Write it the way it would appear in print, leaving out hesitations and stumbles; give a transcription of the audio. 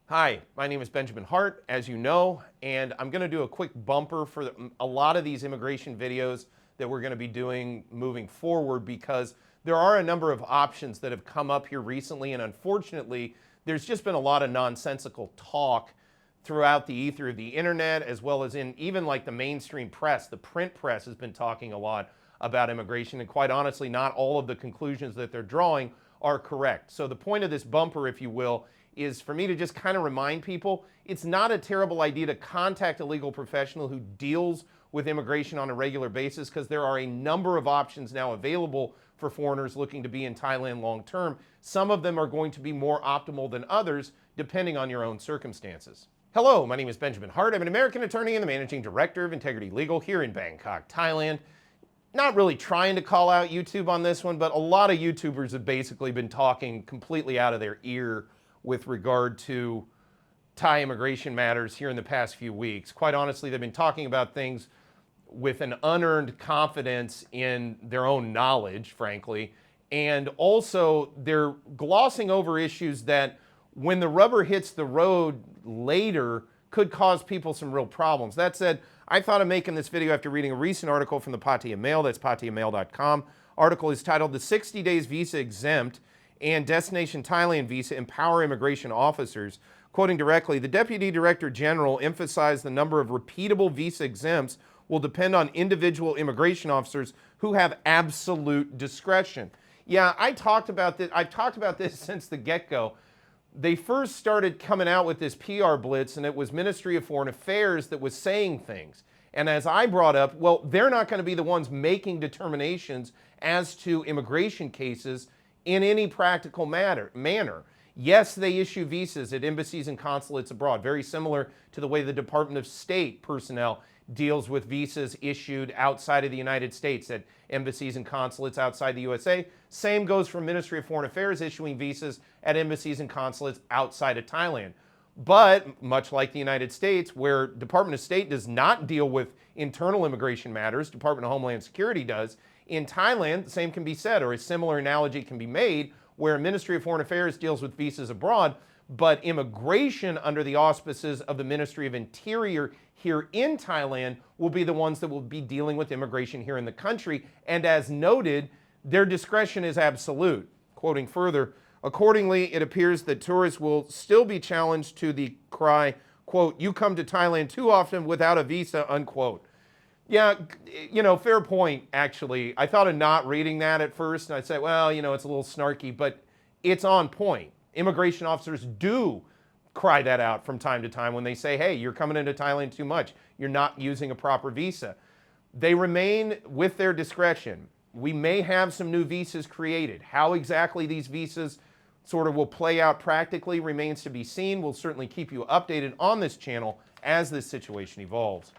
Hi, my name is Benjamin Hart, as you know, and I'm going to do a quick bumper for a lot of these immigration videos that we're going to be doing moving forward because there are a number of options that have come up here recently, and unfortunately, there's just been a lot of nonsensical talk throughout the ether of the internet, as well as in even like the mainstream press. The print press has been talking a lot about immigration, and quite honestly, not all of the conclusions that they're drawing are correct. So the point of this bumper, if you will, is for me to just kind of remind people it's not a terrible idea to contact a legal professional who deals with immigration on a regular basis, because there are a number of options now available for foreigners looking to be in Thailand long term. Some of them are going to be more optimal than others, depending on your own circumstances. Hello, my name is Benjamin Hart. I'm an American attorney and the managing director of Integrity Legal here in Bangkok, Thailand. Not really trying to call out YouTube on this one, but a lot of YouTubers have basically been talking completely out of their ear with regard to Thai immigration matters here in the past few weeks. Quite honestly, they've been talking about things with an unearned confidence in their own knowledge, frankly, and also they're glossing over issues that when the rubber hits the road later could cause people some real problems. That said, I thought of making this video after reading a recent article from the Pattaya Mail, that's pattayamail.com. Article is titled "The 60 Days Visa Exempt and Destination Thailand Visa Empower Immigration Officers." Quoting directly, the Deputy Director General emphasized the number of repeatable visa exempts will depend on individual immigration officers who have absolute discretion. Yeah, I've talked about this since the get-go. They first started coming out with this PR blitz, and it was Ministry of Foreign Affairs that was saying things. And as I brought up, well, they're not going to be the ones making determinations as to immigration cases in any practical manner. Yes, they issue visas at embassies and consulates abroad, very similar to the way the Department of State personnel deals with visas issued outside of the United States at embassies and consulates outside the USA. Same goes for Ministry of Foreign Affairs issuing visas at embassies and consulates outside of Thailand. But much like the United States, where Department of State does not deal with internal immigration matters, Department of Homeland Security does, in Thailand, the same can be said, or a similar analogy can be made, where Ministry of Foreign Affairs deals with visas abroad, but immigration under the auspices of the Ministry of Interior here in Thailand will be the ones that will be dealing with immigration here in the country. And as noted, their discretion is absolute. Quoting further, accordingly, it appears that tourists will still be challenged to the cry, quote, "You come to Thailand too often without a visa," unquote. Yeah, fair point, actually. I thought of not reading that at first, and I'd say, well, it's a little snarky, but it's on point. Immigration officers do cry that out from time to time when they say, hey, you're coming into Thailand too much. You're not using a proper visa. They remain with their discretion. We may have some new visas created. How exactly these visas sort of will play out practically remains to be seen. We'll certainly keep you updated on this channel as this situation evolves.